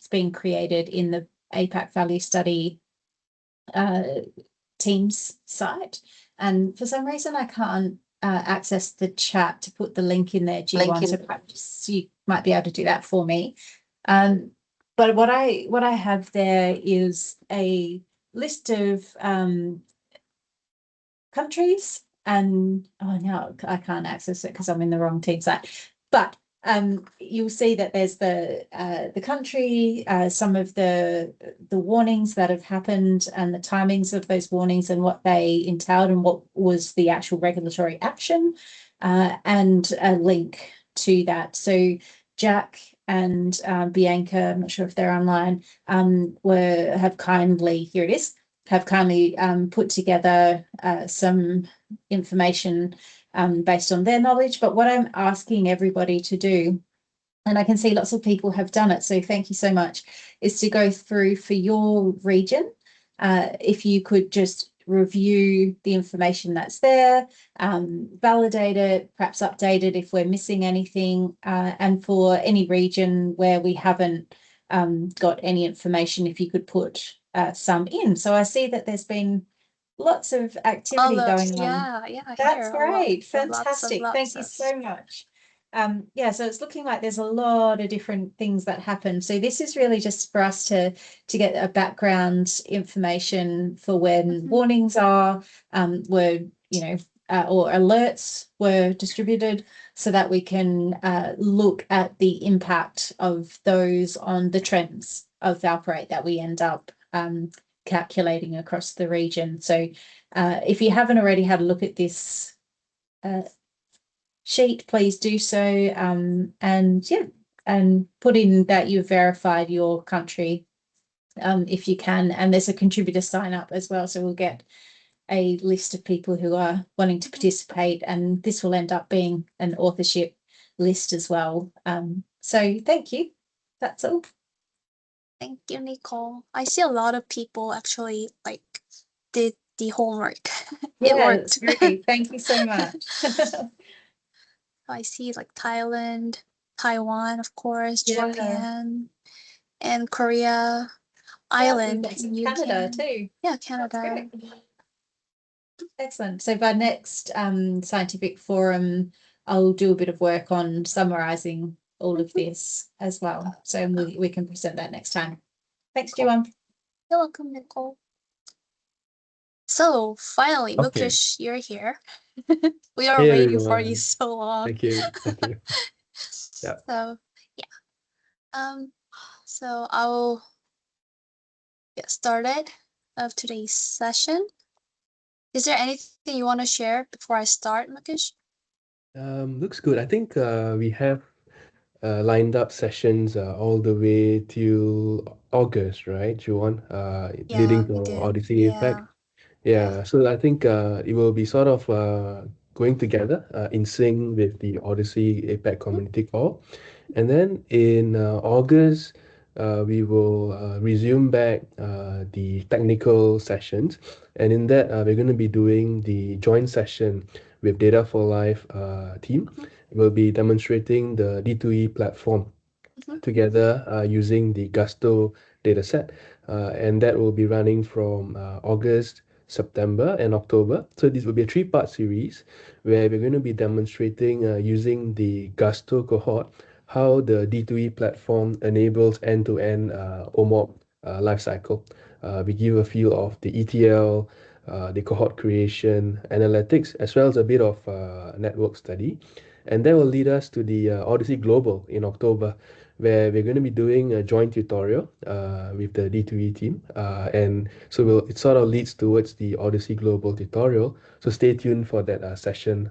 that's been created in the APAC Value Study Teams site. And for some reason, I can't access the chat to put the link in there, Jiwon, so perhaps you might be able to do that for me. But what I have there is a list of countries, and now I can't access it because I'm in the wrong team site. But you'll see that there's the country, some of the warnings that have happened and the timings of those warnings and what they entailed and what was the actual regulatory action, and a link to that. So Jack and Bianca, I'm not sure if they're online, have kindly put together some information based on their knowledge. But what I'm asking everybody to do, and I can see lots of people have done it, so thank you so much, is to go through for your region. If you could just review the information that's there, validate it, perhaps update it if we're missing anything, and for any region where we haven't got any information, if you could put some in. So I see that there's been lots of activity going on. That's great. Fantastic. Thank you so much. So it's looking like there's a lot of different things that happen. So this is really just for us to get a background information for when warnings are, were, or alerts were distributed, so that we can look at the impact of those on the trends of valproate that we end up calculating across the region. So if you haven't already had a look at this sheet, please do so, and put in that you've verified your country if you can, and there's a contributor sign up as well, so we'll get a list of people who are wanting to participate, and this will end up being an authorship list as well. So thank you. That's all. Thank you, Nicole. I see a lot of people actually did the homework. Yeah, it's great. Thank you so much. I see Thailand, Taiwan, of course, Japan, and Korea, Ireland, and Canada too. Yeah, Canada. Excellent. So by next scientific forum, I'll do a bit of work on summarizing all of this as well. So we can present that next time. Thanks, Jiwon. You're welcome, Nicole. So finally, Mukesh, you're here. We are waiting for you so long. Thank you. Yeah. So I'll get started of today's session. Is there anything you want to share before I start, Mukesh? Looks good. I think we have lined up sessions all the way till August, right, Jiwon? Leading to Odyssey APAC. So I think it will be sort of going together in sync with the Odyssey APAC community call. And then in August, we will resume back the technical sessions. And in that, we're going to be doing the joint session with Data for Life team. We'll be demonstrating the D2E platform together using the Gusto dataset. And that will be running from August, September, and October. So this will be a 3-part series where we're going to be demonstrating using the Gusto cohort how the D2E platform enables end-to-end OMOP lifecycle. We give a feel of the ETL, the cohort creation, analytics, as well as a bit of network study. And that will lead us to the Odyssey Global in October, where we're going to be doing a joint tutorial with the D2E team. And so it sort of leads towards the Odyssey Global tutorial. So stay tuned for that session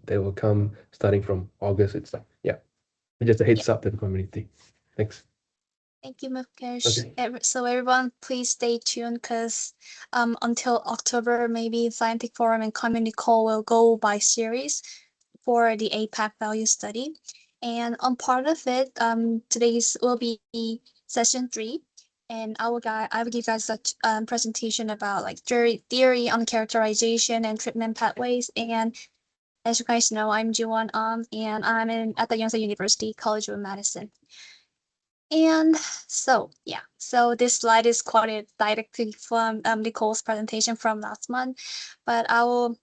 that will come starting from August itself. Yeah. Just a heads up to the community. Thanks. Thank you, Mukesh. So everyone, please stay tuned, because until October, maybe Scientific Forum and Community Call will go by series for the APAC value study. And on part of it, today's will be session 3. And I will give you guys a presentation about theory on characterization and treatment pathways. And as you guys know, I'm Jiwon Um, and I'm at the Yonsei University College of Medicine. And so, yeah, so this slide is quoted directly from Nicole's presentation from last month, but I will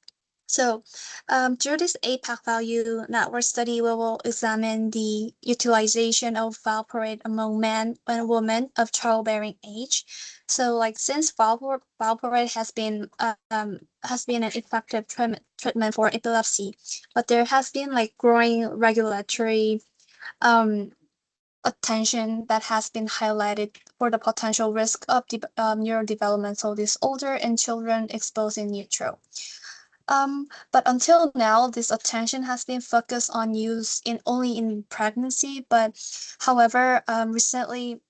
through this APAC value network study, we will examine the utilization of valproate among men and women of childbearing age. So, like since valproate has been an effective treatment for epilepsy, but there has been like growing regulatory um, attention that has been highlighted for the potential risk of neurodevelopmental disorder in children exposed in utero. But until now, this attention has been focused on use in only in pregnancy. But however, recently,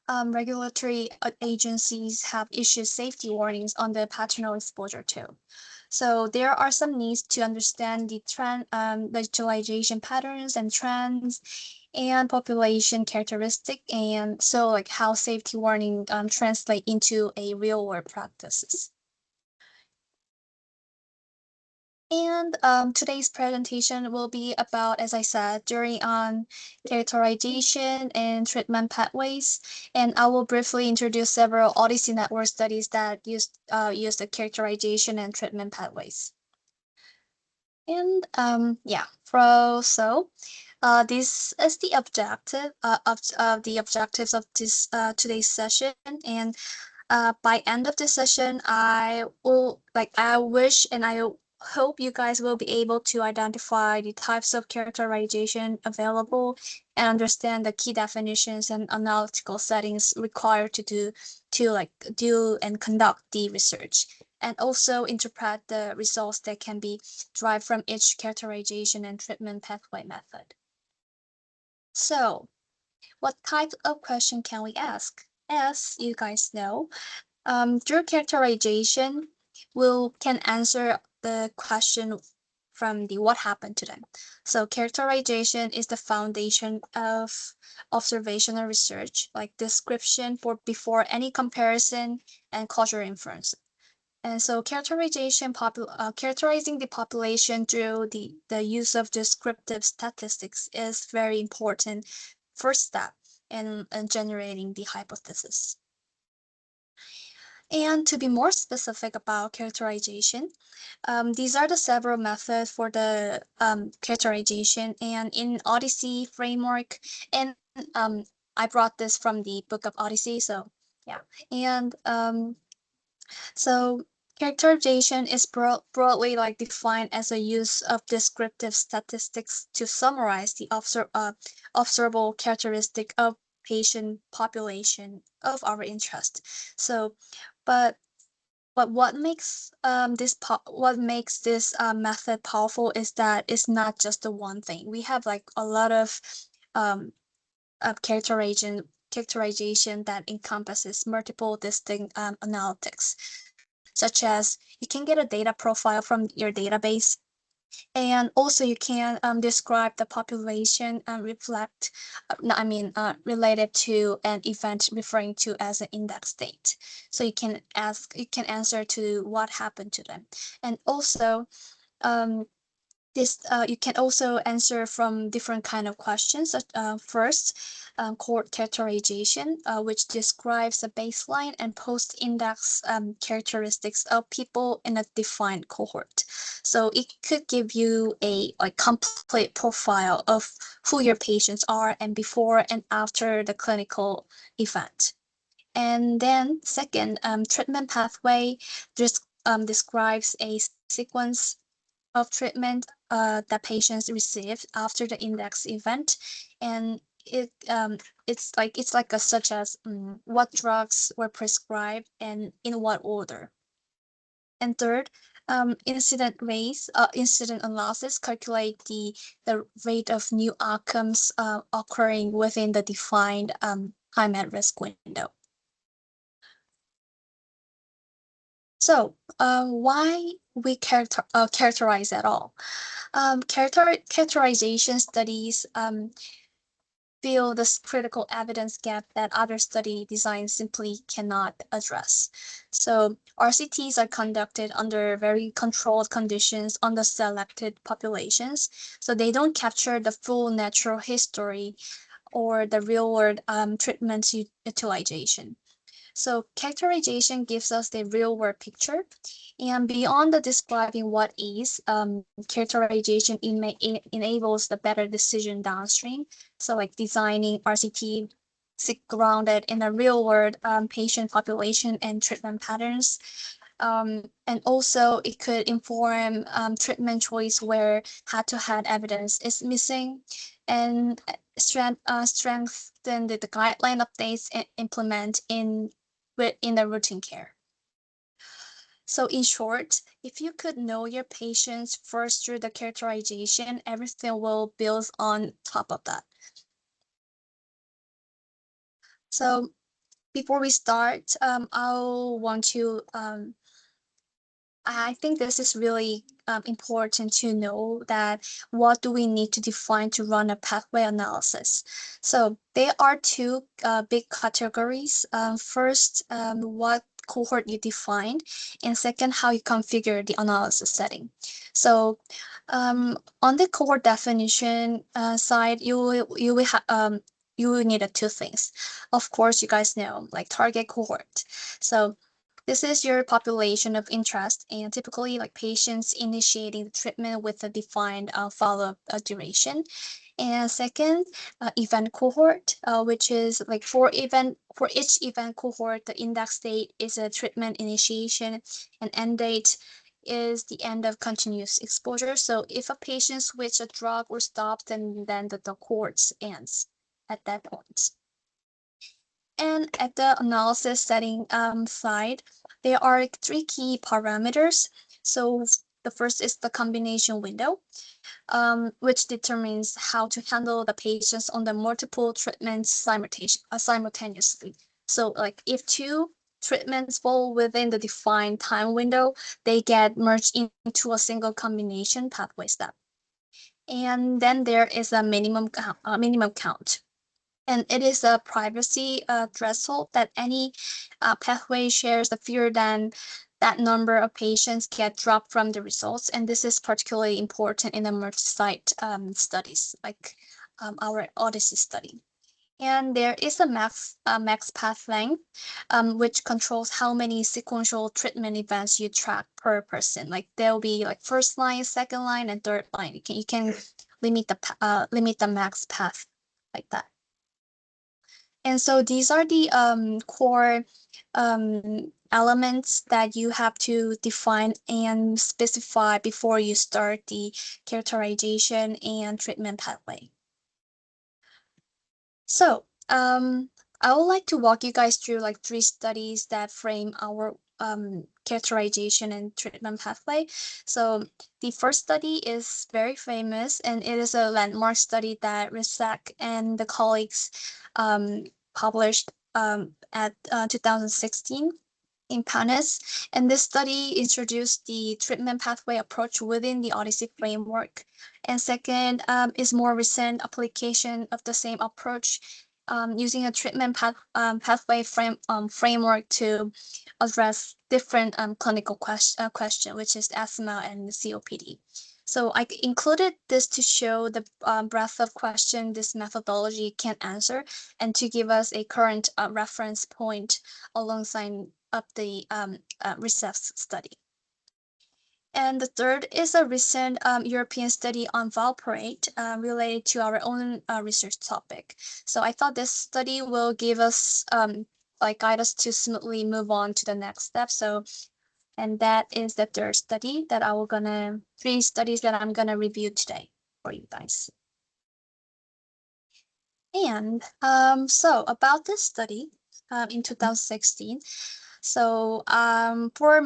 regulatory agencies have issued safety warnings on the paternal exposure too. So there are some needs to understand the trend, the utilization patterns and trends, and population characteristic, and so like how safety warning translate into a real world practices. And today's presentation will be about, as I said, during on characterization and treatment pathways. And I will briefly introduce several Odyssey network studies that use the characterization and treatment pathways. And yeah, this is the objective of the objectives of this today's session. And by end of this session, I wish and I hope you guys will be able to identify the types of characterization available and understand the key definitions and analytical settings required to do and conduct the research, and also interpret the results that can be derived from each characterization and treatment pathway method. So, what type of question can we ask? As you guys know, through characterization, we can answer the question from the what happened to them. So characterization is the foundation of observational research, like description for before any comparison and causal inference. And so characterizing the population through the use of descriptive statistics is very important first step in generating the hypothesis. And to be more specific about characterization, these are the several methods for the characterization, and in Odyssey framework, and I brought this from the book of Odyssey, so yeah. And so characterization is broadly like defined as a use of descriptive statistics to summarize the observable characteristic of patient population of our interest. So, but what makes this method powerful is that it's not just the one thing. We have like a lot um, of characterization that encompasses multiple distinct analytics, such as you can get a data profile from your database, and also you can describe the population and reflect, related to an event referring to as an index date. So you can answer to what happened to them. And also, you can also answer from different kind of questions. First, cohort characterization, which describes the baseline and post-index characteristics of people in a defined cohort. So it could give you a complete profile of who your patients are and before and after the clinical event. And then second, treatment pathway just describes a sequence of treatment that patients receive after the index event, and it's like such as what drugs were prescribed and in what order. And third, incident analysis calculate the rate of new outcomes occurring within the defined time at risk window. So, why we characterize at all? Characterization studies fill this critical evidence gap that other study designs simply cannot address. So RCTs are conducted under very controlled conditions on the selected populations, so they don't capture the full natural history or the real world treatment utilization. So characterization gives us the real world picture, and beyond the describing what is, characterization enables the better decision downstream. So like designing RCT grounded in a real world patient population and treatment patterns. And also it could inform treatment choice where head-to-head evidence is missing, and strengthen the guideline updates and implement in the routine care. So in short, if you could know your patients first through the characterization, everything will build on top of that. So before we start, I'll want to I think this is really important to know that what do we need to define to run a pathway analysis. So there are two big categories. First, what cohort you defined, and second, how you configure the analysis setting. So on the cohort definition side, you will need two things. Of course, you guys know, like target cohort. So this is your population of interest, and typically like patients initiating the treatment with a defined follow-up duration. And second, event cohort, which is like for each event cohort, the index date is a treatment initiation, and end date is the end of continuous exposure. So if a patient switches a drug or stops, then the cohort ends at that point. And at the analysis setting side, there are three key parameters. So the first is the combination window, which determines how to handle the patients on the multiple treatments simultaneously. So like if two treatments fall within the defined time window, they get merged into a single combination pathway step. And then there is a minimum count. And it is a privacy threshold that any pathway shares the fewer than that number of patients get dropped from the results. And this is particularly important in the multi-site studies, like our Odyssey study. And there is a max path length, which controls how many sequential treatment events you track per person. Like there will be like first line, second line, and third line. You can limit the max path like that. And so these are the core elements that you have to define and specify before you start the characterization and treatment pathway. So I would like to walk you guys through like 3 studies that frame our characterization and treatment pathway. So the first study is very famous, and it is a landmark study that Risak and the colleagues published at 2016 in PANIS. And this study introduced the treatment pathway approach within the Odyssey framework. And second is more recent application of the same approach using a treatment pathway framework to address different clinical question, which is asthma and COPD. So I included this to show the breadth of question this methodology can answer, and to give us a current reference point alongside of the RECEPS study. And the third is a recent European study on valproate related to our own research topic. So I thought this study will give us, guide us to smoothly move on to the next step. So, and that is the third study that three studies that I'm gonna review today for you guys. And so about this study in 2016, so for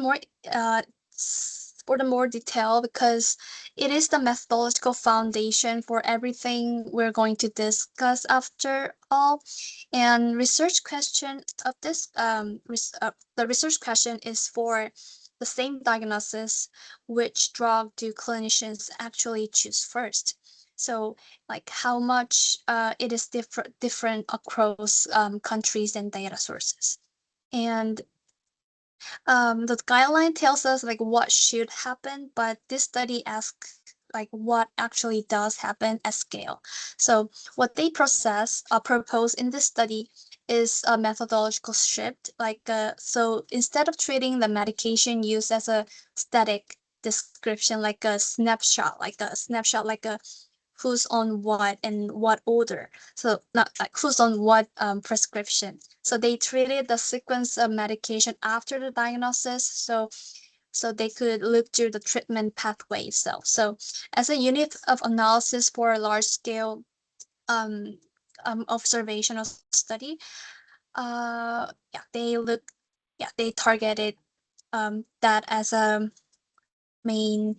the more detail, because it is the methodological foundation for everything we're going to discuss after all. And research question of this, the research question is for the same diagnosis, which drug do clinicians actually choose first? So like how much it is different across countries and data sources. And the guideline tells us like what should happen, but this study asks like what actually does happen at scale. So what they propose in this study is a methodological shift. So instead of treating the medication used as a static description, like a snapshot, like a who's on what and what order. So not like who's on what prescription. So they treated the sequence of medication after the diagnosis. So they could look through the treatment pathway itself. So as a unit of analysis for a large scale observational study, they targeted that as a main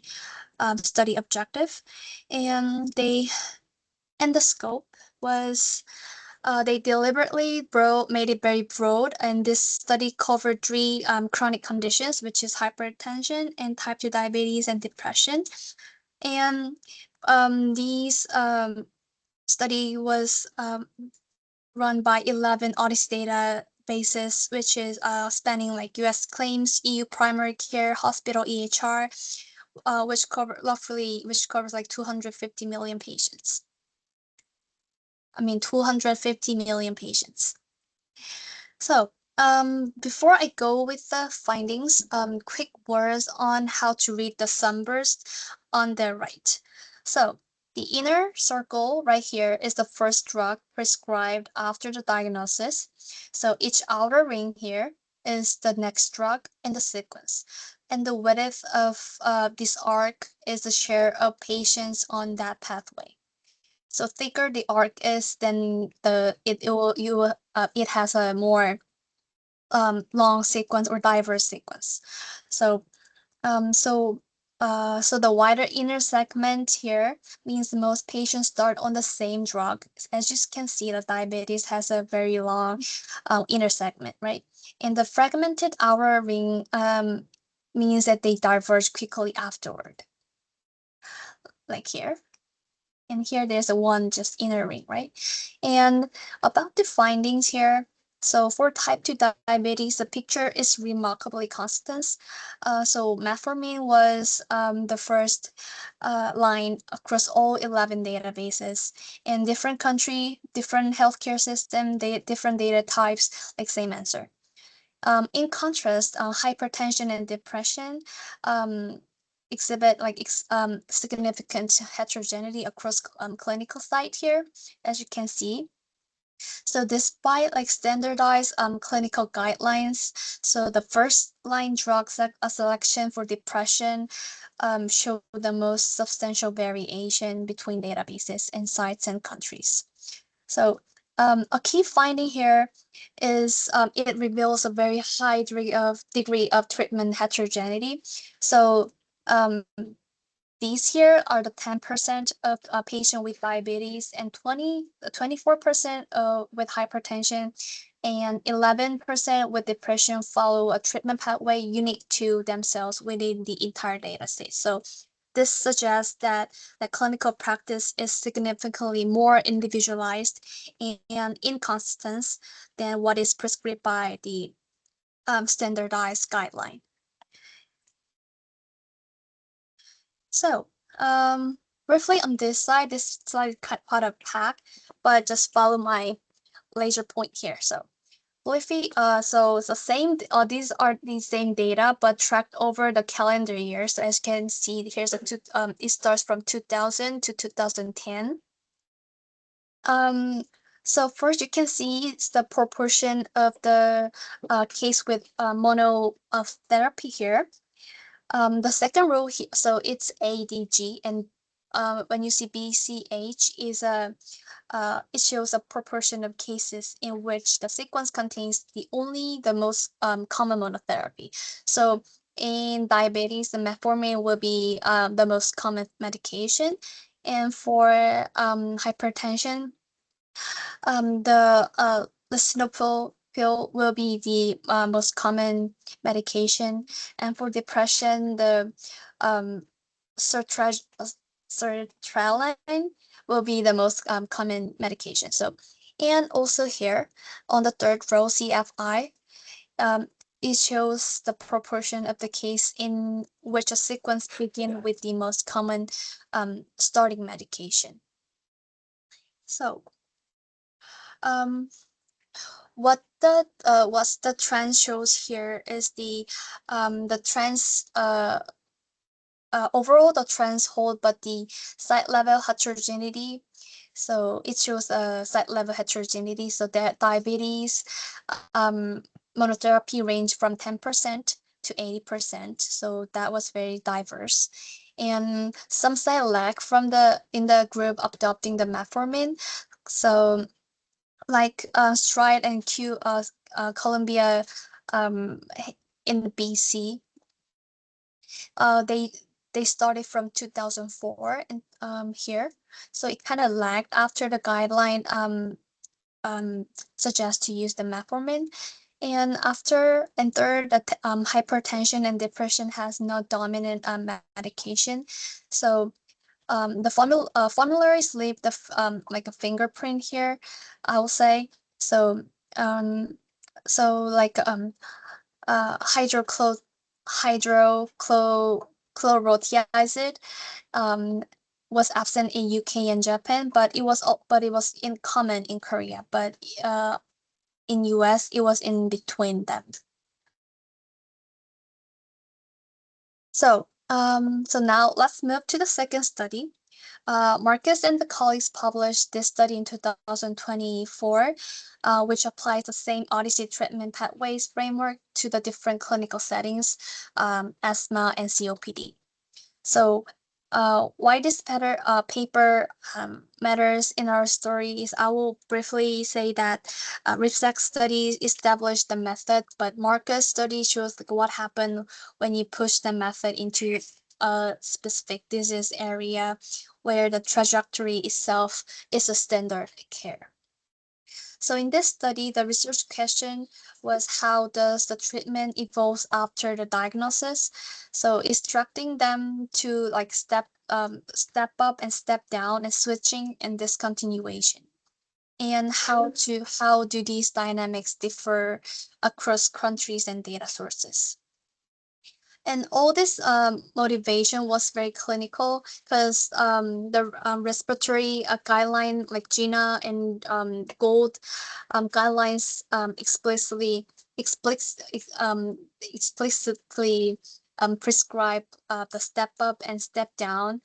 study objective, and the scope was they deliberately made it very broad, and this study covered three chronic conditions, which is hypertension and type 2 diabetes and depression. And these study was run by 11 Odyssey databases, which is spanning like US claims, EU primary care, hospital EHR, which covers like 250 million patients. 250 million patients. So before I go with the findings, quick words on how to read the sunburst on the right. So the inner circle right here is the first drug prescribed after the diagnosis. So each outer ring here is the next drug in the sequence. And the width of this arc is the share of patients on that pathway. So thicker the arc is, then it has a more long sequence or diverse sequence. So the wider inner segment here means most patients start on the same drug. As you can see, the diabetes has a very long inner segment, right? And the fragmented outer ring means that they diverge quickly afterward, like here. And here there's a one just inner ring, right? And about the findings here, so for type 2 diabetes, the picture is remarkably constant. So metformin was the first line across all 11 databases. In different country, different healthcare system, different data types, like same answer. In contrast, hypertension and depression exhibit significant heterogeneity across clinical site here, as you can see. So despite standardized clinical guidelines, so the first line drug selection for depression show the most substantial variation between databases and sites and countries. So a key finding here is it reveals a very high degree of treatment heterogeneity. So these here are the 10% of patients with diabetes and 24% with hypertension and 11% with depression follow a treatment pathway unique to themselves within the entire data set. So this suggests that the clinical practice is significantly more individualized and inconsistent than what is prescribed by the standardized guideline. So briefly on this slide is part of APAC, but just follow my laser point here. So briefly, so it's the same. These are the same data, but tracked over the calendar year. So as you can see, here's it starts from 2000 to 2010. So first you can see it's the proportion of the case with monotherapy here. The second row here, so it's ADG, and when you see BCH is it shows a proportion of cases in which the sequence contains the most common monotherapy. So in diabetes, the metformin will be the most common medication, and for hypertension, the lisinopril pill will be the most common medication, and for depression, the sertraline will be the most common medication. So, and also here on the third row, CFI, it shows the proportion of the case in which a sequence begin with the most common starting medication. So, what the trend shows here is the trends overall the trends hold, but the site level heterogeneity. So it shows a site level heterogeneity. So that diabetes monotherapy range from 10% to 80%. So that was very diverse. And some site lag from in the group adopting the metformin. So like Stride and Columbia in the BC, they started from 2004 and here, so it kind of lagged after the guideline suggests to use the metformin. And third, that hypertension and depression has no dominant medication. So the formularies leave the like a fingerprint here, I will say. So like hydrochlorothiazide was absent in UK and Japan, but it was in common in Korea, but in US it was in between them. So now let's move to the second study. Marcus and the colleagues published this study in 2024, which applies the same Odyssey treatment pathways framework to the different clinical settings, asthma and COPD. So why this paper matters in our story is I will briefly say that RIPSAC studies established the method, but Marcus study shows like what happened when you push the method into a specific disease area where the trajectory itself is a standard care. So in this study, the research question was how does the treatment evolve after the diagnosis? So instructing them to like step up and step down and switching and discontinuation. And how do these dynamics differ across countries and data sources? And all this motivation was very clinical because the respiratory guideline like GINA and GOLD guidelines explicitly prescribe the step up and step down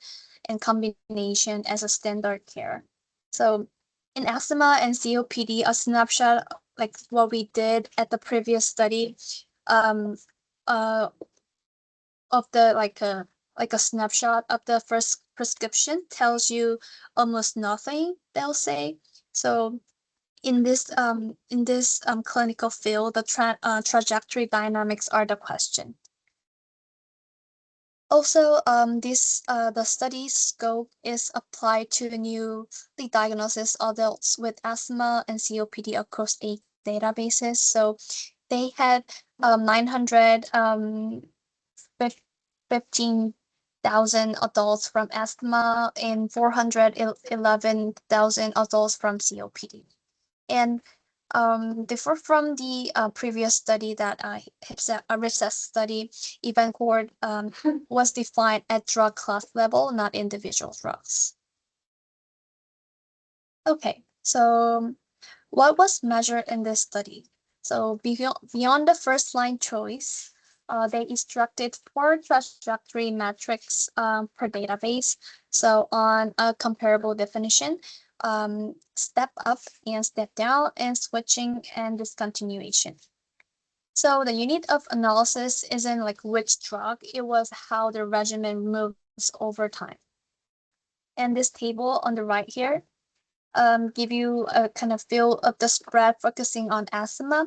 and combination as a standard care. So in asthma and COPD, a snapshot like what we did at the previous study of the like a snapshot of the first prescription tells you almost nothing, they'll say. So in this clinical field, the trajectory dynamics are the question. Also, the study scope is applied to the newly diagnosed adults with asthma and COPD across 8 databases. So they had 900 15,000 adults from asthma and 411,000 adults from COPD. And differ from the previous study that RIPSAS study, event cohort was defined at drug class level, not individual drugs. Okay, so what was measured in this study? So beyond the first line choice, they instructed 4 trajectory metrics per database. So on a comparable definition, step up and step down, and switching and discontinuation. So the unit of analysis isn't like which drug, it was how the regimen moves over time. And this table on the right here give you a kind of feel of the spread focusing on asthma.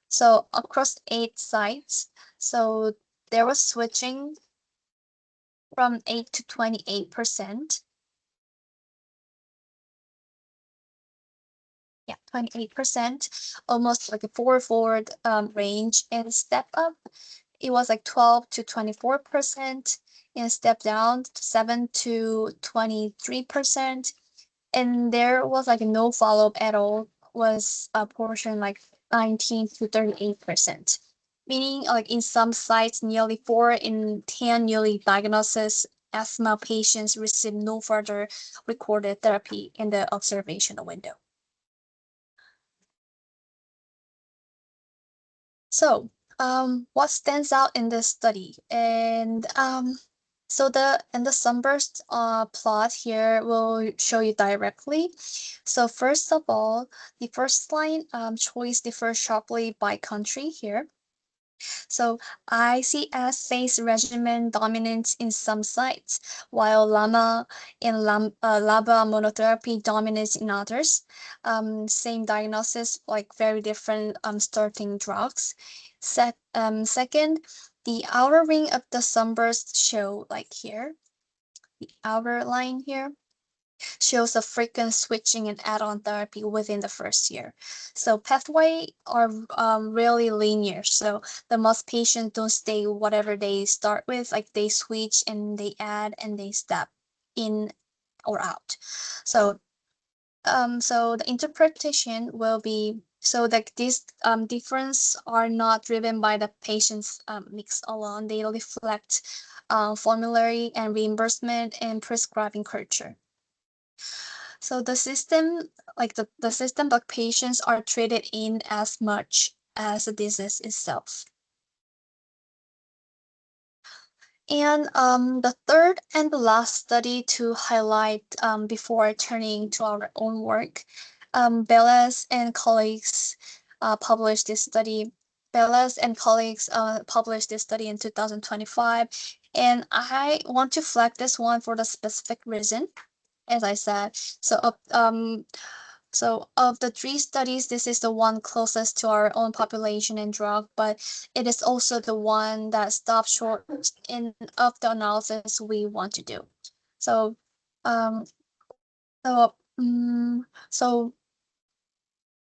So across 8 sites, so there was switching from 8 to 28%. Yeah, 28%, almost like a forward range. And step up, it was like 12 to 24%, and step down 7 to 23%. And there was like no follow-up at all, was a portion like 19 to 38%. meaning like in some sites, nearly 4 in 10 newly diagnosed asthma patients receive no further recorded therapy in the observational window. So, what stands out in this study? And so in the sunburst plot here will show you directly. So first of all, the first line choice differs sharply by country here. So ICS-based regimen dominates in some sites, while LAMA and LABA monotherapy dominates in others. Same diagnosis, like very different starting drugs. Second, the outer ring of the sunburst show, like here, the outer line here, shows a frequent switching and add-on therapy within the first year. So pathway are really linear. So the most patients don't stay whatever they start with, like they switch and they add and they step in or out. So so the interpretation will be so that these difference are not driven by the patient's mix alone. They reflect formulary and reimbursement and prescribing culture. So the system, like the system that patients are treated in as much as the disease itself. And the third and the last study to highlight before turning to our own work, Bellas and colleagues published this study. Bellas and colleagues published this study in 2025. And I want to flag this one for the specific reason, as I said. So of the 3 studies, this is the one closest to our own population and drug, but it is also the one that stops short in of the analysis we want to do. So, um, so, so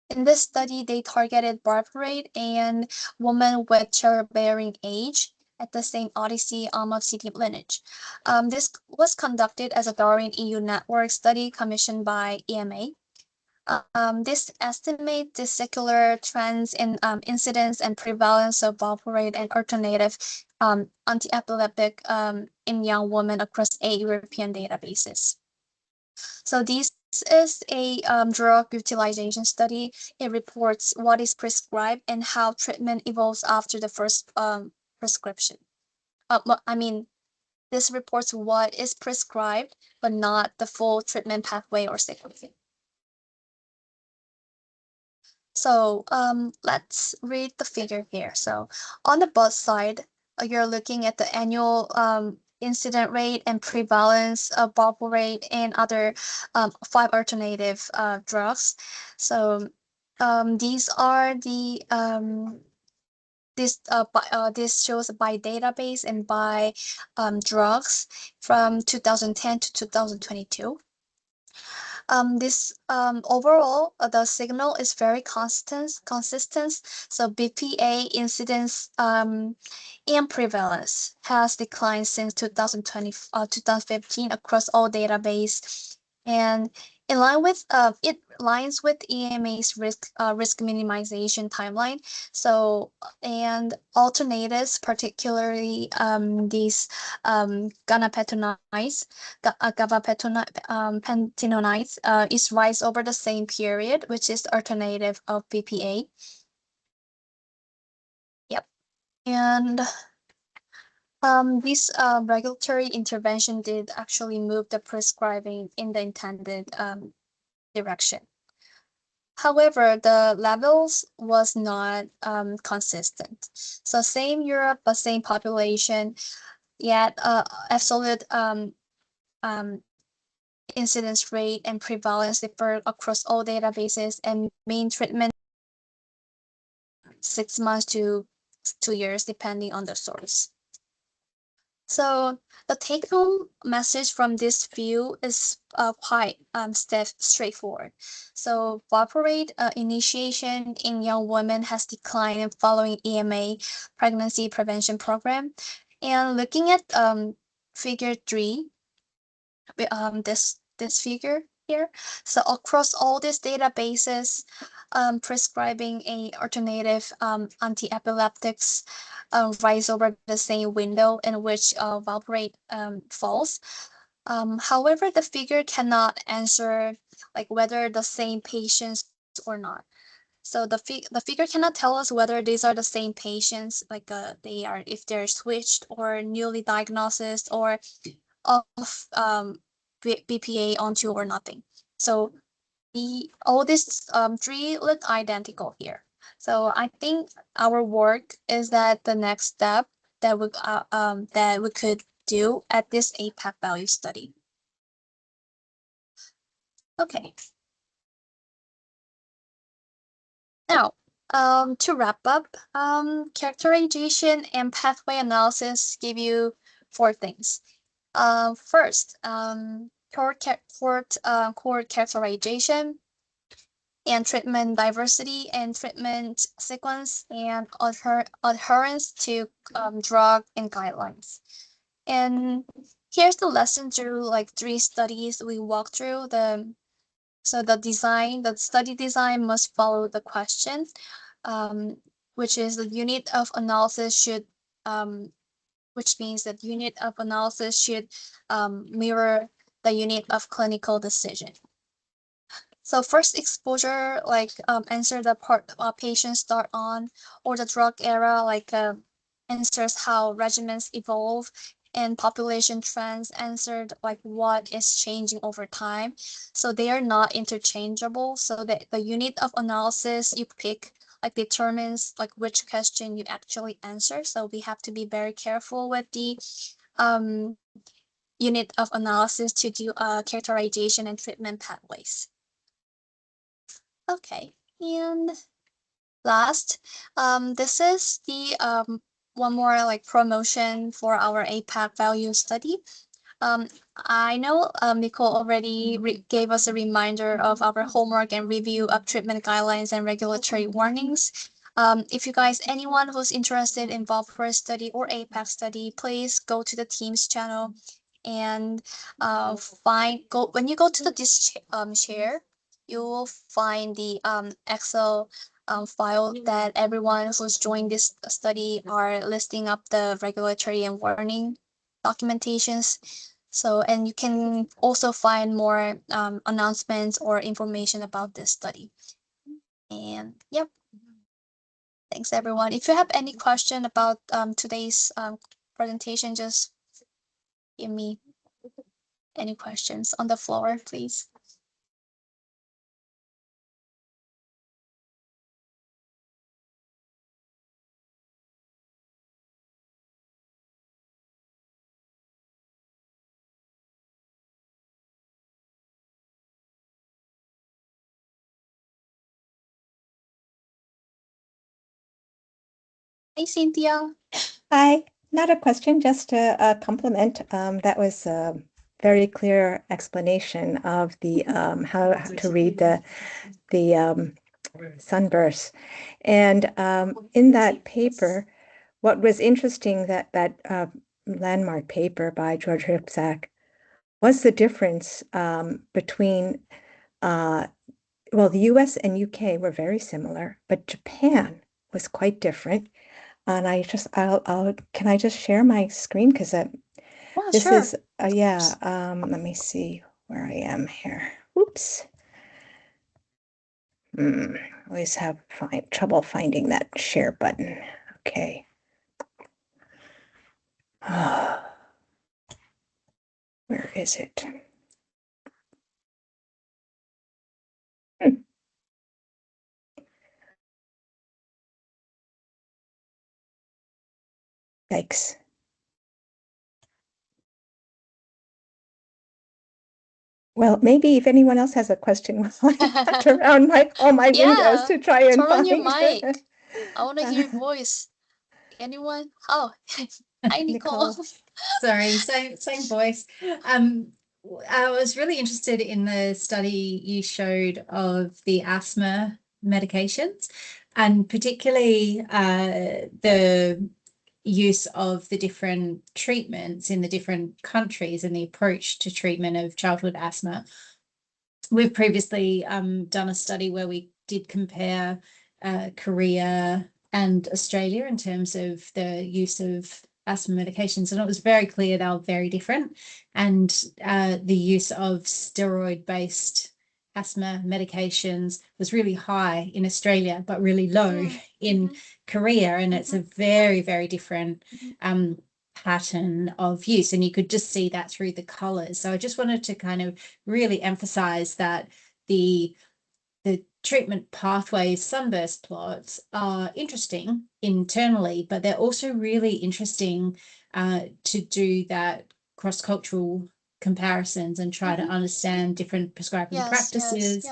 in this study, they targeted birth rate and women with childbearing age at the same Odyssey city lineage. This was conducted as a Darwin EU network study commissioned by EMA. This estimates the secular trends in incidence and prevalence of valproate and alternative anti-epileptic in young women across 8 European databases. So this is a drug utilization study. It reports what is prescribed and how treatment evolves after the first prescription. I mean, this reports what is prescribed, but not the full treatment pathway or sequencing. So let's read the figure here. So on the both side, you're looking at the annual incident rate and prevalence of valproate and other 5 alternative drugs. So these are the this shows by database and by drugs from 2010 to 2022. This overall the signal is very consistent. So BPA incidence and prevalence has declined since 2015 across all database, and in line with it aligns with EMA's risk minimization timeline. So and alternatives, particularly these gabapentinoids, pentinoids, is rise over the same period, which is alternative of BPA. Yep, and this regulatory intervention did actually move the prescribing in the intended direction. However, the levels was not consistent. So same Europe, but same population, yet absolute incidence rate and prevalence differ across all databases, and mean treatment 6 months to 2 years, depending on the source. So the take-home message from this view is quite straightforward. So valproate initiation in young women has declined following EMA pregnancy prevention program. And looking at figure 3, this figure here. So across all these databases, prescribing a alternative anti-epileptics rise over the same window in which valproate falls. However, the figure cannot answer like whether the same patients or not. So the figure cannot tell us whether these are the same patients, like if they're switched or newly diagnosed or of BPA onto or nothing. So all these three look identical here. So I think our work is that the next step that we could do at this APAC value study. Okay. Now, to wrap up, characterization and pathway analysis give you four things. First, core characterization and treatment diversity and treatment sequence and adherence to drug and guidelines. And here's the lesson through like 3 studies we walked through. The study design must follow the question, which is the unit of analysis should, which means that unit of analysis should mirror the unit of clinical decision. So first exposure, like answer the part patients start on, or the drug era, like answers how regimens evolve, and population trends answered like what is changing over time. So they are not interchangeable. So that the unit of analysis you pick like determines like which question you actually answer. So we have to be very careful with the unit of analysis to do characterization and treatment pathways. Okay, and last, this is the one more like promotion for our APAC value study. I know Nicole already gave us a reminder of our homework and review of treatment guidelines and regulatory warnings. If you guys, anyone who's interested in valproate study or APAC study, please go to the Teams channel and when you go to this share, you will find the Excel file that everyone who's joined this study are listing up the regulatory and warning documentations. So, and you can also find more announcements or information about this study. And yep, thanks everyone. If you have any question about today's presentation, just give me any questions on the floor, please. Hey, Cynthia. Hi, not a question, just a compliment. That was a very clear explanation of the how to read the sunburst. And in that paper, what was interesting that landmark paper by George Ripsack was the difference between well, the US and UK were very similar, but Japan was quite different. And can I just share my screen? Because this Sure. is, yeah, let me see where I am here. Oops. Always have trouble finding that share button. Okay. Where is it? Thanks. Well, maybe if anyone else has a question, while I touch around all my windows to try and turn on your find. mic. I want to hear your voice. Anyone? Oh, hi, Nicole. Sorry, same voice. I was really interested in the study you showed of the asthma medications, and particularly the use of the different treatments in the different countries and the approach to treatment of childhood asthma. We've previously done a study where we did compare Korea and Australia in terms of the use of asthma medications, and it was very clear they were very different. And the use of steroid-based asthma medications was really high in Australia, but really low in Korea. And it's a very, very different pattern of use. And you could just see that through the colors. So I just wanted to kind of really emphasize that the treatment pathways sunburst plots are interesting internally, but they're also really interesting to do that cross-cultural comparisons and try to understand different prescribing practices,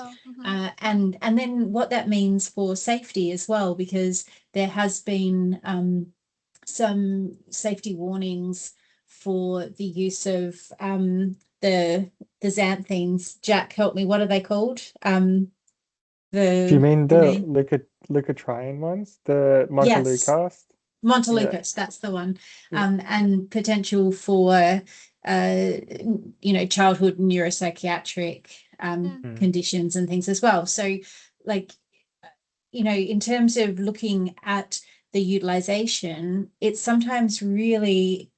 and then what that means for safety as well, because there has been some safety warnings for the use of the xanthines. Jack, help me, what are they called? Do you mean the leukotriene ones? The Montelukast? Montelukast, that's the one. And potential for childhood neuropsychiatric conditions and things as well. So like, in terms of looking at the utilization, it's sometimes really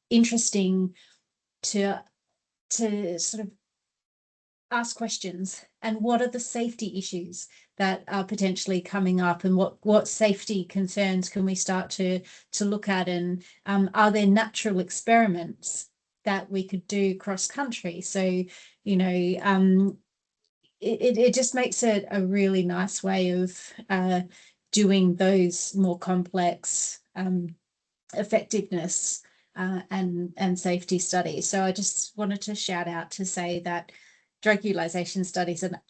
interesting to sort of ask questions, and what are the safety issues that are potentially coming up, and what safety concerns can we start to look at, and are there natural experiments that we could do cross country? So it just makes it a really nice way of doing those more complex effectiveness and safety studies. So I just wanted to shout out to say that drug utilization studies are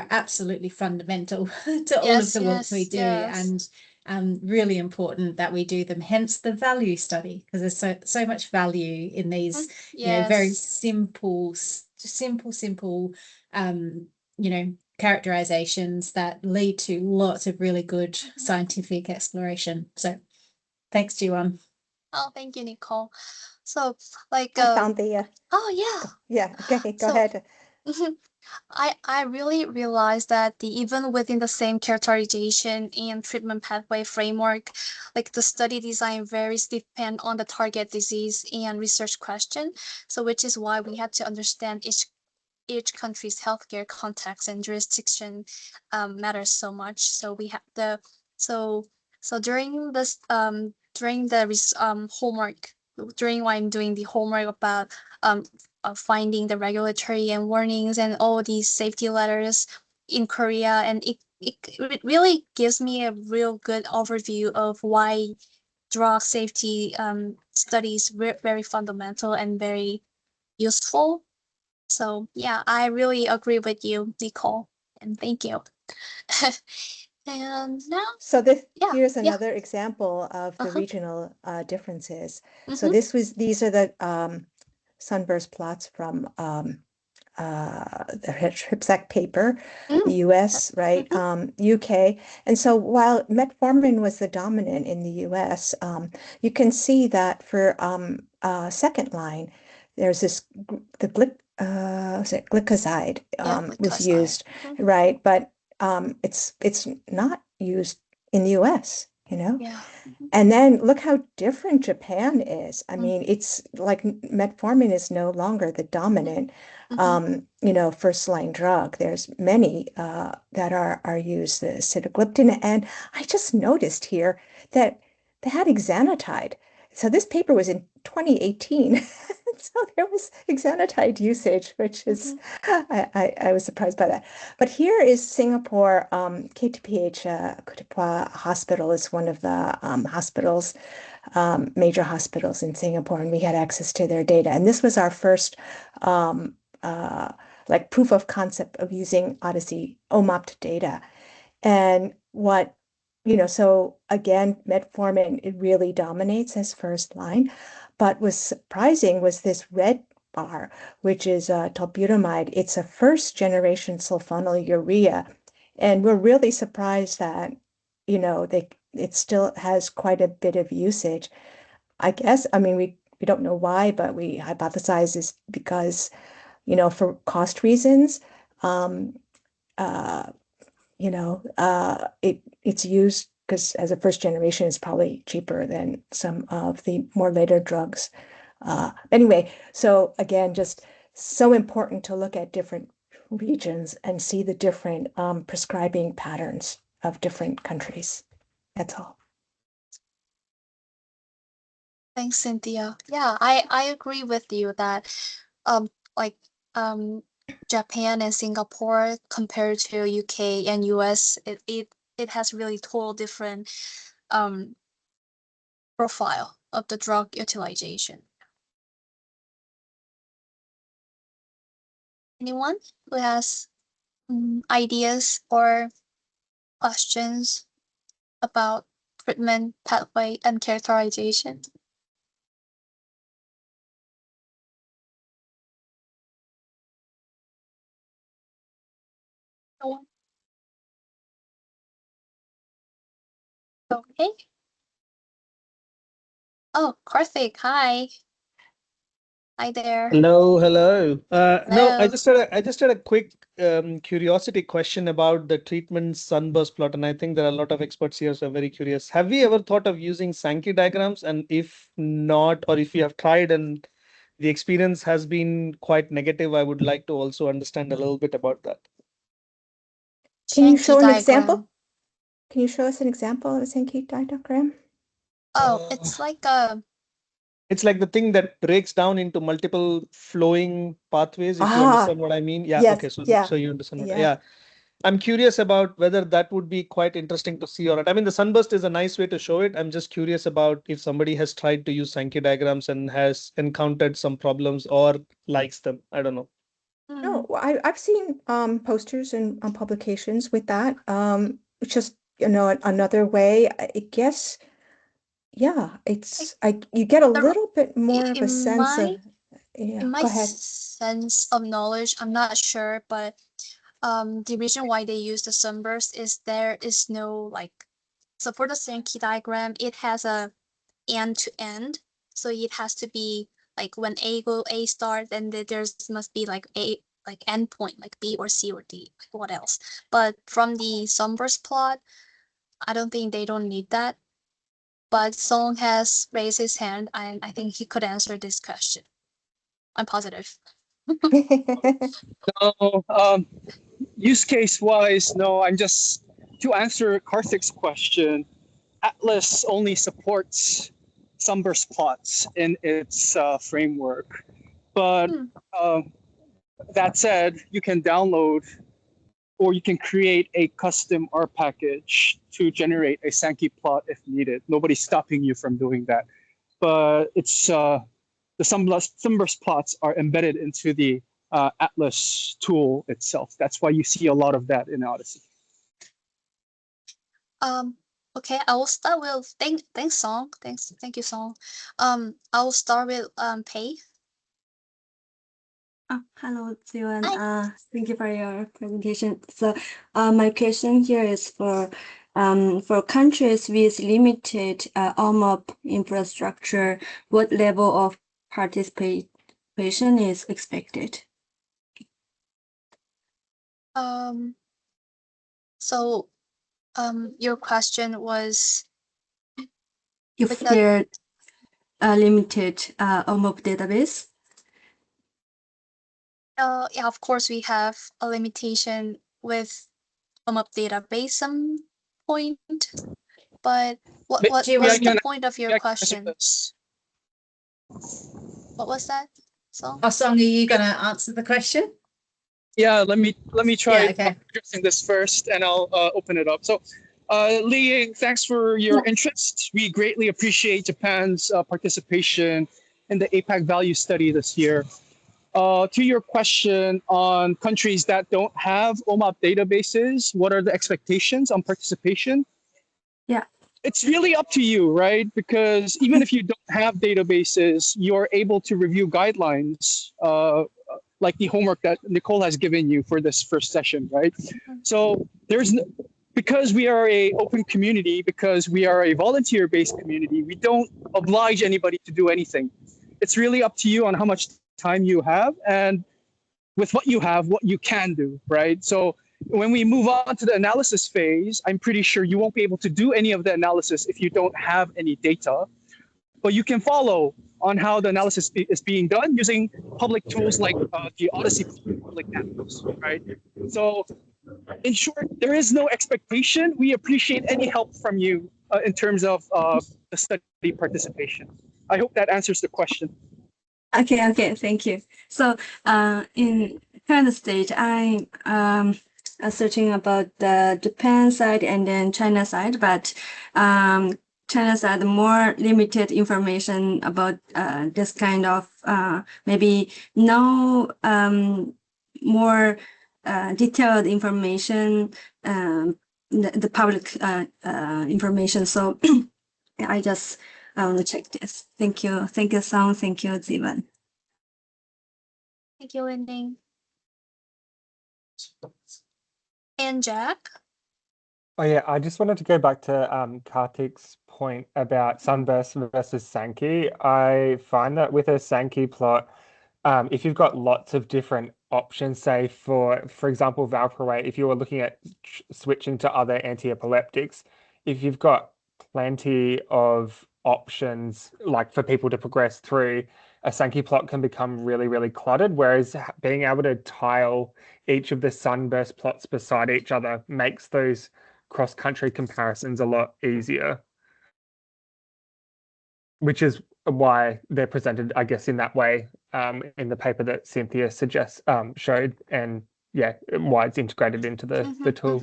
absolutely fundamental to all of the work we do, and really important that we do them, hence the value study, because there's so much value in these very simple characterizations that lead to lots of really good scientific exploration. So thanks, Jiwon. Oh, thank you, Nicole. So I found the okay, go ahead. I really realized that even within the same characterization and treatment pathway framework, like the study design varies depend on the target disease and research question. So which is why we had to understand each country's healthcare context and jurisdiction matters so much. So we have during this during the homework, during when I'm doing the homework about finding the regulatory and warnings and all these safety letters in Korea, and it really gives me a real good overview of why drug safety studies were very fundamental and very useful. So yeah, I really agree with you, Nicole, and thank you. And now, so here's another example of the regional differences. So these are the sunburst plots from the HIPSAC paper, the US, right, UK. And so while metformin was the dominant in the US, you can see that for second line, there's the glycoside was used, right? But it's not used in the US, And then look how different Japan is. I mean, it's like metformin is no longer the dominant, first line drug. There's many that are used, the sitagliptin. And I just noticed here that they had exenatide. So this paper was in 2018. So there was exenatide usage, which is, I was surprised by that. But here is Singapore, KTPH Kutupua Hospital is one of the hospitals, major hospitals in Singapore, and we had access to their data. And this was our first proof of concept of using Odyssey OMOPT data. And so again, metformin, it really dominates as first line. But what's surprising was this red bar, which is tolbutamide. It's a first generation sulfonylurea. And we're really surprised that, it still has quite a bit of usage. I guess, I mean, we don't know why, but we hypothesize is because, for cost reasons, it's used because as a first generation, it's probably cheaper than some of the more later drugs. Anyway, so again, just so important to look at different regions and see the different prescribing patterns of different countries. That's all. Thanks, Cynthia. Yeah, I agree with you that like Japan and Singapore compared to UK and US, it has really total different profile of the drug utilization. Anyone who has ideas or questions about treatment pathway and characterization? No one? Okay. Oh, Karthik, hi. Hi there. Hello, hello. No, I Hello. just had a quick curiosity question about the treatment sunburst plot, and I think there are a lot of experts here, so I'm very curious. Have we ever thought of using Sankey diagrams? And if not, or if you have tried and the experience has been quite negative, I would like to also understand a little bit about that. Can you show an Sankey example? diagram. Can you show us an example of a Sankey diagram? Oh, it's like It's like the thing that breaks down into multiple flowing pathways, if you Ah, understand what I mean. Yeah, yes, okay, so yeah, so you understand what, yeah. yeah. I'm curious about whether that would be quite interesting to see or not. I mean, the sunburst is a nice way to show it. I'm just curious about if somebody has tried to use Sankey diagrams and has encountered some problems or likes them. I don't know. No, I've seen posters and publications with that. It's just, another way. I guess, yeah, you get a the little bit more of a in sense my of, yeah, in my go ahead. sense of knowledge, I'm not sure, but the reason why they use the sunburst is there is no like, so for the Sankey diagram, it has a end to end, so it has to be like when A go A star, then there's must be like a like endpoint like B or C or D. Like what else? But from the sunburst plot, I don't think they don't need that. But Song has raised his hand, and I think he could answer this question. I'm positive. No, use case wise, no, I'm just to answer Karthik's question. Atlas only supports sunburst plots in its framework, but that said, you can download or you can create a custom R package to generate a Sankey plot if needed. Nobody's stopping you from doing that, but it's the sunburst plots are embedded into the Atlas tool itself. That's why you see a lot of that in Odyssey. Okay, I will start with thanks Song. Thank you, Song. I will start with Pei. Hello, Jiwon. Thank you for your presentation. So, my question here is for countries with limited OMOP infrastructure, what level of participation is expected? So, your question was if there are limited OMOP database? Yeah, of course we have a limitation with OMOP database some point, but what was the point of your question? What was that? Song? Oh, Song, are you going to answer the question? Yeah, let me try okay. addressing this first, and I'll open it up. So, Lee, thanks for your interest. We greatly appreciate Japan's participation in the APAC value study this year. To your question on countries that don't have OMOP databases, what are the expectations on participation? Yeah. It's really up to you, right? Because even if you don't have databases, you're able to review guidelines, like the homework that Nicole has given you for this first session, right? So because we are a open community, because we are a volunteer-based community, we don't oblige anybody to do anything. It's really up to you on how much time you have and with what you have, what you can do, right? So when we move on to the analysis phase, I'm pretty sure you won't be able to do any of the analysis if you don't have any data, but you can follow on how the analysis is being done using public tools like the Odyssey public atlas, right? So in short, there is no expectation. We appreciate any help from you in terms of the study participation. I hope that answers the question. Okay, thank you. So in current stage, I searching about the Japan side and then China side, but China side more limited information about this kind of maybe no more detailed information, the public information. So I just want to check this. Thank you, Song. Thank you, Jiwon. Thank you, Wendy. And Jack? Oh yeah, I just wanted to go back to Karthik's point about sunburst versus Sankey. I find that with a Sankey plot, if you've got lots of different options, say for example, valproate, if you were looking at switching to other antiepileptics, if you've got plenty of options like for people to progress through, a Sankey plot can become really, really cluttered, whereas being able to tile each of the sunburst plots beside each other makes those cross-country comparisons a lot easier, which is why they're presented, I guess, in that way in the paper that Cynthia suggests showed, and yeah, why it's integrated into the tool.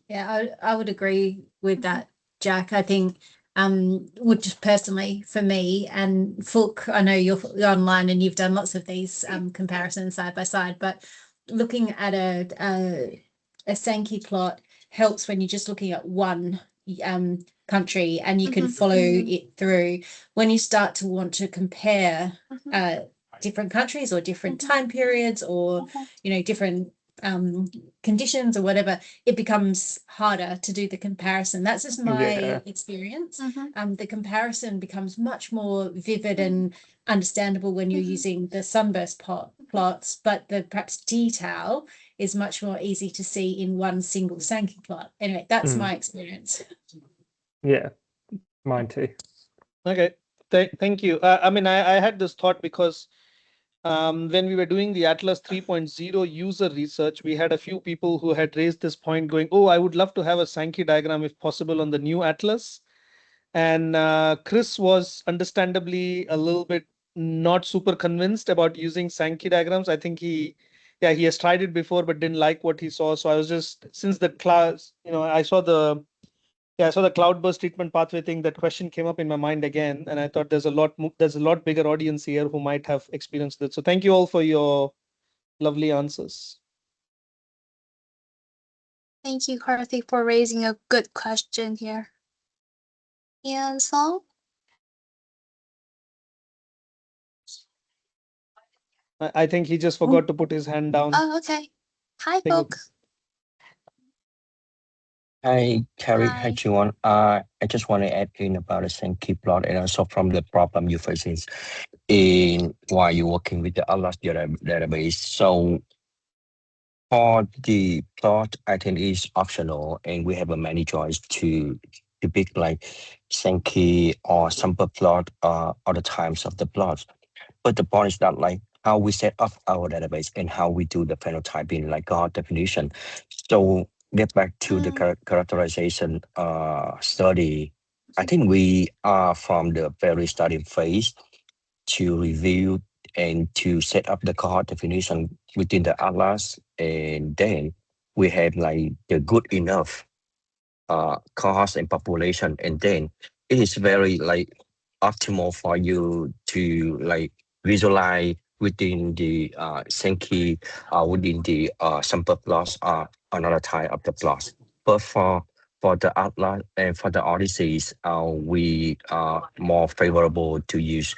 Yeah, I would agree with that, Jack. I think would just personally for me and Fulk, I know you're online and you've done lots of these comparisons side by side, but looking at a Sankey plot helps when you're just looking at one country and you can follow it through. When you start to want to compare different countries or different time periods or different conditions or whatever, it becomes harder to do the comparison. That's just my experience. The comparison becomes much more vivid and understandable when you're using the sunburst plots, but the perhaps detail is much more easy to see in one single Sankey plot. Anyway, that's my experience. Yeah, mine too. Okay, thank you. I mean, I had this thought because when we were doing the Atlas 3.0 user research, we had a few people who had raised this point going, oh, I would love to have a Sankey diagram if possible on the new Atlas. And Chris was understandably a little bit not super convinced about using Sankey diagrams. I think he has tried it before, but didn't like what he saw. So I was just, since the class, I saw the cloudburst treatment pathway thing, that question came up in my mind again. And I thought there's a lot bigger audience here who might have experienced it. So thank you all for your lovely answers. Thank you, Karthik, for raising a good question here. And Song? I think he just forgot to put his hand down. Oh, okay. Hi, folks. Hi, Carrie. Hi, Jiwon. I just want to add in about the Sankey plot and also from the problem you facing in while you're working with the Atlas database. So for the plot, I think is optional, and we have a many choice to pick like Sankey or sample plot or the times of the plots. But the point is that like how we set up our database and how we do the phenotyping, like our definition. So get back to the characterization study. I think we are from the very starting phase to review and to set up the cohort definition within the Atlas, and then we have like the good enough cohorts and population, and then it is very like optimal for you to like visualize within the Sankey within the sample plots or another type of the plots. But for the Atlas and for the Odysseys, we are more favorable to use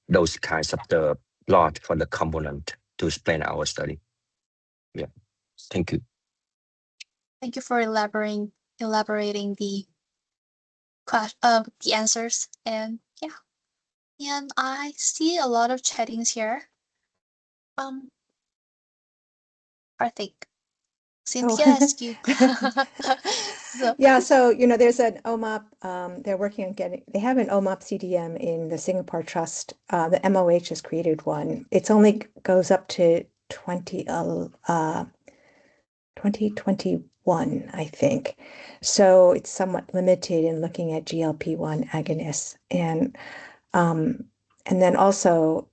those kinds of the plot for the component to explain our study. Yeah, thank you. Thank you for elaborating the answers. And yeah, and I see a lot of chattings here. Karthik. Cynthia, ask you. So, Yeah, so there's an OMOP. They're working on they have an OMOP CDM in the Singapore Trust. The MOH has created one. It's only goes up to 2021, I think. So it's somewhat limited in looking at GLP-1 agonists. And then also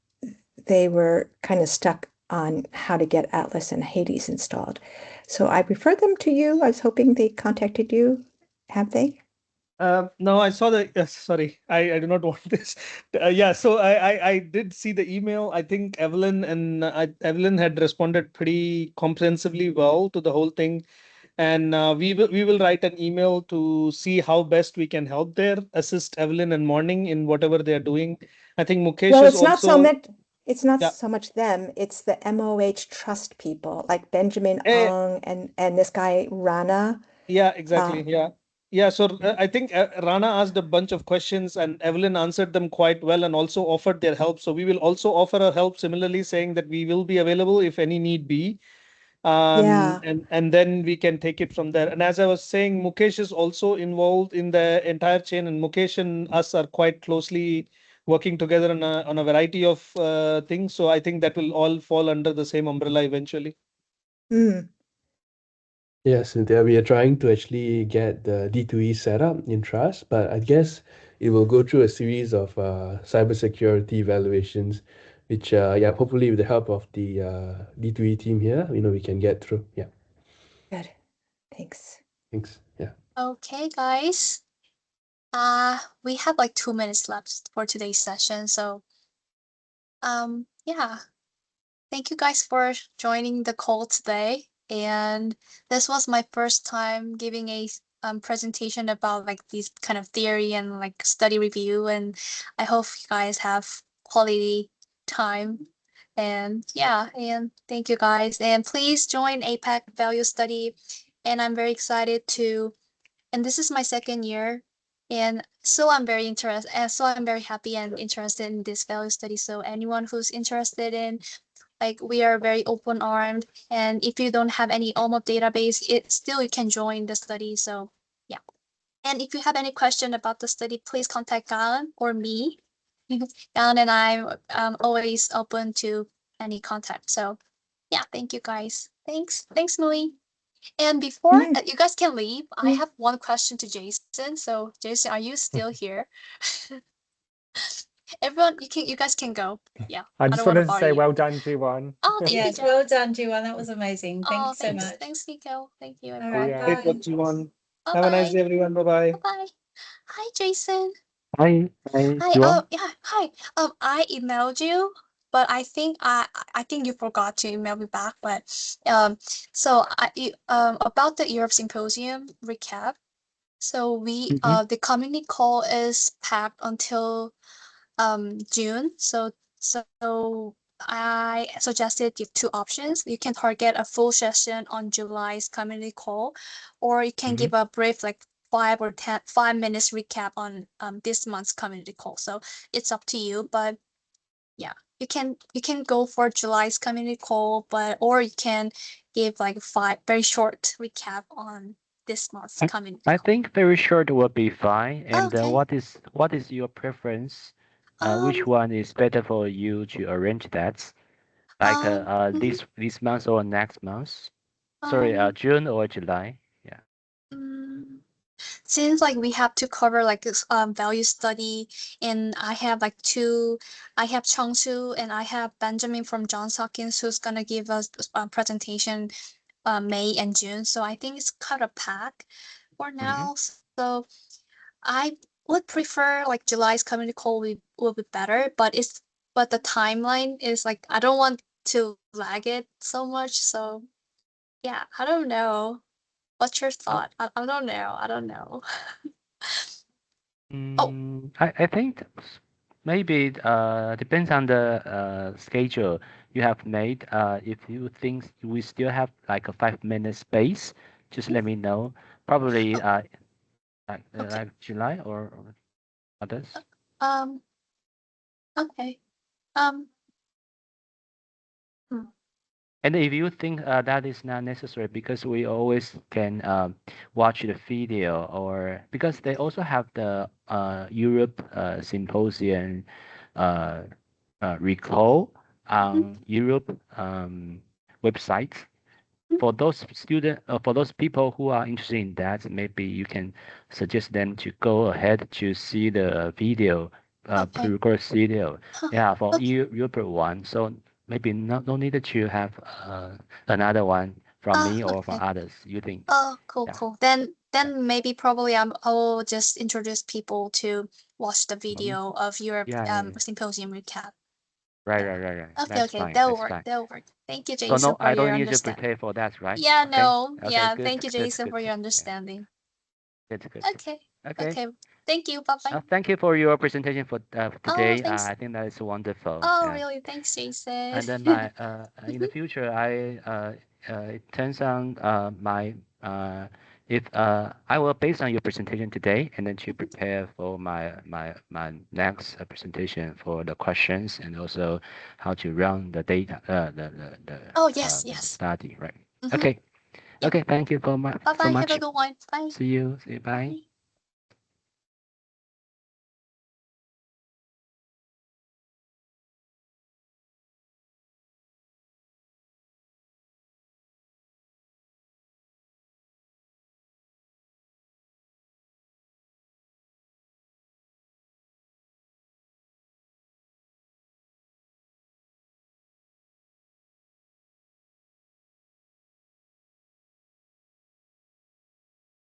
they were kind of stuck on how to get Atlas and Hades installed. So I referred them to you. I was hoping they contacted you. Have they? No, I saw the sorry, I do not want this. Yeah, so I did see the email. I think Evelyn had responded pretty comprehensively well to the whole thing. And we will write an email to see how best we can help there, assist Evelyn and Morning in whatever they are doing. I think Mukesh Well, is it's not so also much. It's not yeah. so much them. It's the MOH trust people, like Benjamin Eh, Ong and this guy Rana. Yeah, exactly. Yeah. Yeah. So I think Rana asked a bunch of questions and Evelyn answered them quite well and also offered their help. So we will also offer our help similarly, saying that we will be available if any need be. Yeah. And then we can take it from there. And as I was saying, Mukesh is also involved in the entire chain, and Mukesh and us are quite closely working together on a variety of things. So I think that will all fall under the same umbrella eventually. Mm. Yes, Cynthia, we are trying to actually get the D2E set up in Trust, but I guess it will go through a series of cybersecurity evaluations, which, yeah, hopefully with the help of the D2E team here, we can get through. Yeah, Good. Thanks. thanks. Yeah. okay, guys. We have like 2 minutes left for today's session. So, yeah. Thank you guys for joining the call today. And this was my first time giving a presentation about like these kind of theory and like study review. And I hope you guys have quality time. And yeah, and thank you guys. And please join APAC Value Study. And I'm very excited to, and this is my second year. And so I'm very interested, and so I'm very happy and interested in this value study. So anyone who's interested in, like, we are very open armed, and if you don't have any OMOP database, it still you can join the study. So yeah, and if you have any question about the study, please contact Galan or me. Galan and I'm always open to any contact. So yeah, thank you guys. Thanks Nui. And before you guys can leave, I have one question to Jason. So Jason, are you still here? Everyone, you guys can go. Yeah, I don't just want to wanted to bother say you. well done, G1. Oh, thank you, Yes, Jen. well done, Jiwon. That was amazing. Thank Oh, you so thanks, much. thanks, Nico. Thank you, All everyone. right, Yeah. Great work, bye. Jiwon. Bye Have a nice bye. day, everyone. Bye-bye. Bye bye. Hi, Jason. Hi, Hi. Jiwon. Yeah. Hi. I emailed you, but I think you forgot to email me back. But so about the Europe Symposium recap. So we the community call is packed until June. So I suggested give two options. You can target a full session on July's community call, or you can give a brief like 5 minutes recap on this month's community call. So it's up to you, but yeah, you can go for July's community call, or you can give like very short recap on this month's community I call. think very short will be fine. And Okay. what is your preference? Which Um. one is better for you to arrange that? Like this month or next month? Sorry, June or July? Yeah. mm, Since like we have to cover like this value study, and I have Changsu and I have Benjamin from Johns Hopkins who's gonna give us a presentation May and June. So I think it's kind of packed for now. So I would prefer like July's community call will be better, but the timeline is like I don't want to lag it so much. So yeah, I don't know. What's your thought? I don't know. I don't know. Oh, I think maybe depends on the schedule you have made. If you think we still have like a 5 minute space, just let me know. Probably okay. like July or others. Okay. Um. hmm. And if you think that is not necessary, because we always can watch the video, or because they also have the Europe symposium recall on Europe website. For those for those people who are interested in that, maybe you can suggest them to go ahead to see the video, Okay. pre-record video. Huh, Yeah, for okay. Europe one. So maybe no need to have another one from me or from Okay. others. You think? Oh, cool, Yeah. cool. Then maybe probably I will just introduce people to watch the video of Europe Yeah. symposium recap. Right. Okay, That's okay, fine. that'll That's work. fine. That'll work. Thank you, So Jason, no, for I your don't need to understanding. prepare for that, right? Yeah, Okay. no. Okay, Yeah, good. thank you, Jason, for your Yeah. understanding. Good. Okay. Okay. Okay. Thank you. Bye-bye. Thank you for your presentation for today. Thanks. I think that is wonderful. Oh, Yeah. really? Thanks, Jason. And then my in the future, it turns on my if I will based on your presentation today, and then to prepare for my next presentation for the questions, and also how to run the data the Oh, yes. study, right? Mhm. Okay. Yeah. Okay, thank you so Bye-bye. Have much. a good one. Bye. See you. Bye. Bye.